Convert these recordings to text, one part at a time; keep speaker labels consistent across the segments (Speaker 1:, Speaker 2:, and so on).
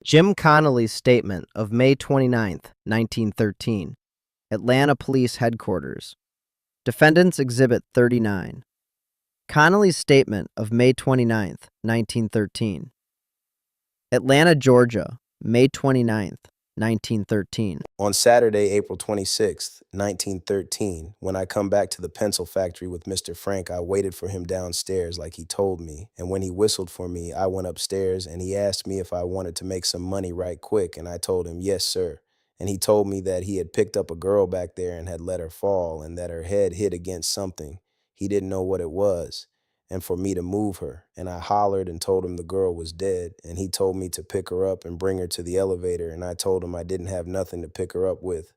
Speaker 1: Jim Conley's statement of May 29, 1913. Atlanta Police Headquarters. Defendant's Exhibit 39. Conley's statement of May 29, 1913. Atlanta, Georgia, May 29, 1913.
Speaker 2: On Saturday, April 26th, 1913, when I come back to the pencil factory with Mr. Frank, I waited for him downstairs like he told me, and when he whistled for me, I went upstairs and he asked me if I wanted to make some money right quick, and I told him, yes, sir. And he told me that he had picked up a girl back there and had let her fall and that her head hit against something. He didn't know what it was, and for me to move her. And I hollered and told him the girl was dead, and he told me to pick her up and bring her to the elevator, and I told him I didn't have nothing to pick her up with,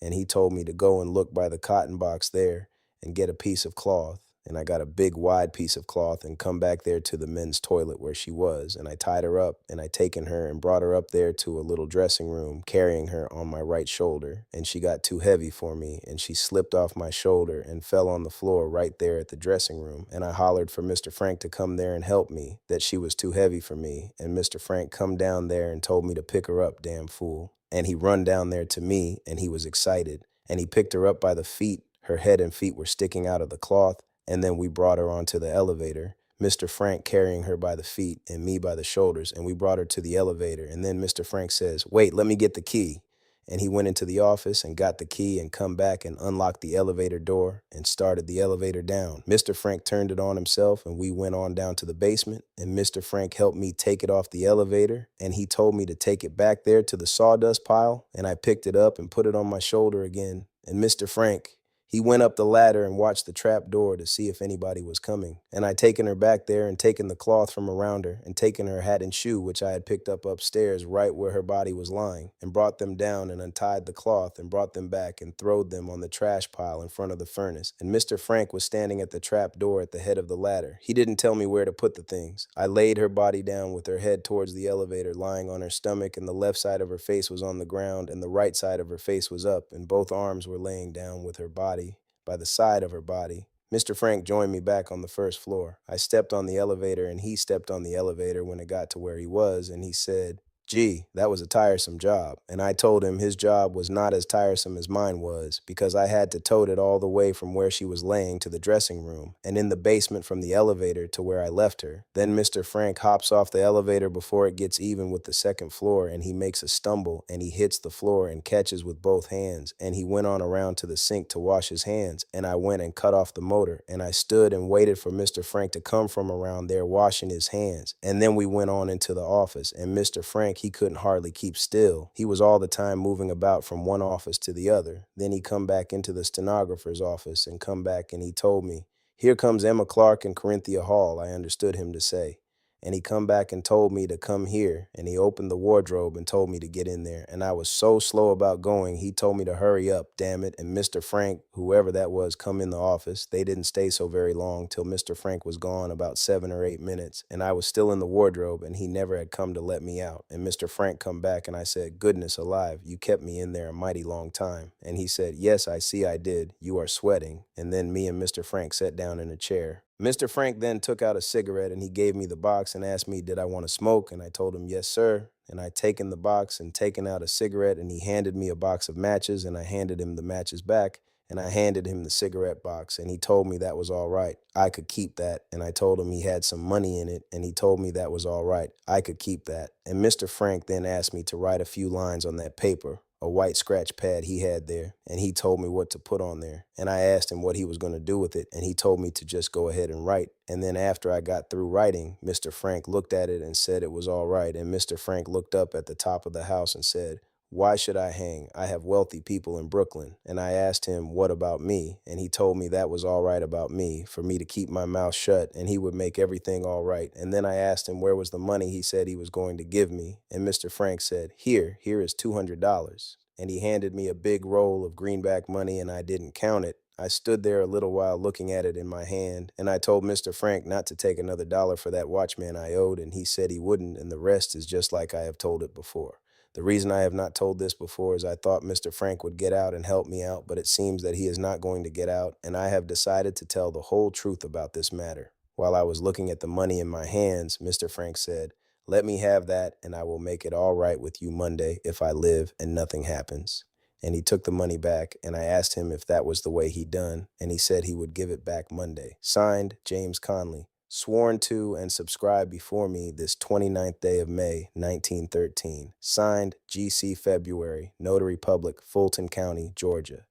Speaker 2: and he told me to go and look by the cotton box there and get a piece of cloth. And I got a big wide piece of cloth and come back there to the men's toilet where she was, and I tied her up and I taken her and brought her up there to a little dressing room, carrying her on my right shoulder, and she got too heavy for me and she slipped off my shoulder and fell on the floor right there at the dressing room, and I hollered for Mr. Frank to come there and help me, that she was too heavy for me, and Mr. Frank come down there and told me to pick her up, damn fool. And he run down there to me and he was excited, and he picked her up by the feet. Her head and feet were sticking out of the cloth, and then we brought her onto the elevator, Mr. Frank carrying her by the feet and me by the shoulders, and we brought her to the elevator. And then Mr. Frank says, wait, let me get the key. And he went into the office and got the key and come back and unlocked the elevator door and started the elevator down. Mr. Frank turned it on himself and we went on down to the basement, and Mr. Frank helped me take it off the elevator, and he told me to take it back there to the sawdust pile, and I picked it up and put it on my shoulder again. And Mr. Frank, he went up the ladder and watched the trap door to see if anybody was coming. And I taken her back there and taken the cloth from around her and taken her hat and shoe, which I had picked up upstairs right where her body was lying, and brought them down and untied the cloth and brought them back and throwed them on the trash pile in front of the furnace. And Mr. Frank was standing at the trap door at the head of the ladder. He didn't tell me where to put the things. I laid her body down with her head towards the elevator, lying on her stomach, and the left side of her face was on the ground and the right side of her face was up, and both arms were laying down with her body by the side of her body. Mr. Frank joined me back on the first floor. I stepped on the elevator and he stepped on the elevator when it got to where he was, and he said, gee, that was a tiresome job. And I told him his job was not as tiresome as mine was, because I had to tote it all the way from where she was laying to the dressing room, and in the basement from the elevator to where I left her. Then Mr. Frank hops off the elevator before it gets even with the second floor, and he makes a stumble, and he hits the floor and catches with both hands, and he went on around to the sink to wash his hands, and I went and cut off the motor, and I stood and waited for Mr. Frank to come from around there washing his hands, and then we went on into the office, and Mr. Frank, he couldn't hardly keep still. He was all the time moving about from one office to the other. Then he come back into the stenographer's office and come back and he told me, here comes Emma Clark and Corinthia Hall, I understood him to say. And he come back and told me to come here, and he opened the wardrobe and told me to get in there. And I was so slow about going, he told me to hurry up, damn it. And Mr. Frank, whoever that was, come in the office. They didn't stay so very long till Mr. Frank was gone about 7 or 8 minutes. And I was still in the wardrobe, and he never had come to let me out. And Mr. Frank come back, and I said, goodness alive, you kept me in there a mighty long time. And he said, yes, I see I did. You are sweating. And then me and Mr. Frank sat down in a chair. Mr. Frank then took out a cigarette and he gave me the box and asked me, did I want to smoke? And I told him, yes, sir. And I taken the box and taken out a cigarette, and he handed me a box of matches, and I handed him the matches back, and I handed him the cigarette box, and he told me that was all right. I could keep that. And I told him he had some money in it, and he told me that was all right. I could keep that. And Mr. Frank then asked me to write a few lines on that paper, a white scratch pad he had there, and he told me what to put on there. And I asked him what he was going to do with it, and he told me to just go ahead and write. And then after I got through writing, Mr. Frank looked at it and said it was all right. And Mr. Frank looked up at the top of the house and said, why should I hang? I have wealthy people in Brooklyn. And I asked him, what about me? And he told me that was all right about me, for me to keep my mouth shut, and he would make everything all right. And then I asked him where was the money he said he was going to give me. And Mr. Frank said, here is $200. And he handed me a big roll of greenback money, and I didn't count it. I stood there a little while looking at it in my hand, and I told Mr. Frank not to take another dollar for that watchman I owed, and he said he wouldn't, and the rest is just like I have told it before. The reason I have not told this before is I thought Mr. Frank would get out and help me out, but it seems that he is not going to get out, and I have decided to tell the whole truth about this matter. While I was looking at the money in my hands, Mr. Frank said, Let me have that, and I will make it all right with you Monday if I live and nothing happens. And he took the money back, and I asked him if that was the way he done, and he said he would give it back Monday. Signed, James Conley. Sworn to and subscribed before me this 29th day of May, 1913. Signed, GC February, Notary Public, Fulton County, Georgia.